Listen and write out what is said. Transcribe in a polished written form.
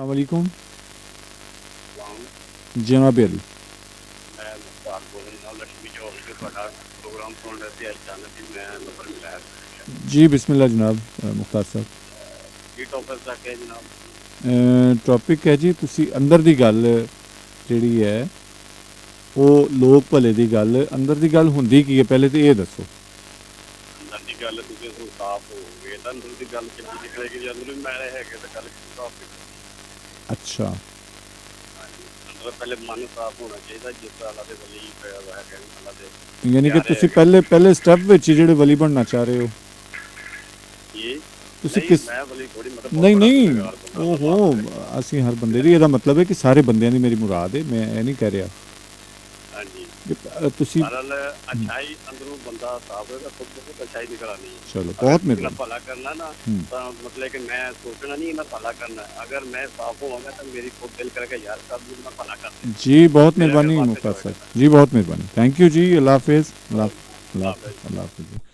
वालेकुम मैं जनाब अली। मुख्तार बोल रहा लक्ष्मी चौक से प्रोग्राम सुन रहे थे अचानक ही मैं नंबर मिलाया जी बिस्मिल्लाह जनाब मुख्तार साहब। की टॉपिक तक है जनाब। टॉपिक है जी तुसी अंदर दी गल जिहड़ी है ਉਹ ਲੋਕ ਭਲੇ ਦੀ ਗੱਲ ਅੰਦਰ ਦੀ ਗੱਲ ਹੁੰਦੀ ਕੀ ਹੈ ਪਹਿਲੇ ਤੇ ਇਹ ਦੱਸੋ। अंदर की गल तुझे साफ हो गए तो अंदर की गल चंगी निकलेगी जो अंदर भी मैले है तो गल साफ अच्छा अंदर पहले मन साफ होना चाहिए जिस अल्लाह के वली है अल्लाह के यानी कि प्यारे ਤੁਸੀਂ है ਪਹਿਲੇ ਸਟੈਪ ਵਿੱਚ ਹੀ ਜਿਹੜੇ ਵਲੀ ਬਣਨਾ ਚਾਹ ਰਹੇ ਹੋ। ये ਤੁਸੀਂ नहीं ਕਿਸ मैं वली थोड़ी मतलब बहुत ਨਹੀਂ बड़ा ਨਹੀਂ गुनहगार बंदा अल्लाह ਓਹੋ माफ करे। ਅਸੀਂ हर ਬੰਦੇ ਦੀ ਇਹਦਾ ਮਤਲਬ ਹੈ ਕਿ ਸਾਰੇ ਬੰਦਿਆਂ ਦੀ ਮੇਰੀ ਮੁਰਾਦ ਹੈ ਮੈਂ ਇਹ ਨਹੀਂ ਕਹਿ ਰਿਹਾ हाँ जी ਕਿ ਤੁਸੀਂ बहरहाल अच्छाई अंदरों बंदा साफ होगा खुद बहुत अच्छाई निकल आनी है। चलो अगर बहुत किसी का मेहरबानी। भला करना ना तो मतलब कि मैं सोचना नहीं मैं भला करना है। अगर मैं साफ होगा तो मेरी खुद दिल करके यार सब दिन मैं भला कर दूं। जी बहुत मेरा फिर मेहरबानी वास्ते मुख्तार जो है साहब जी बहुत मेहरबानी थैंक यू जी अल्लाह हाफिज़ अल्लाह हाफ़िज़। अल्लाह हाफिज़।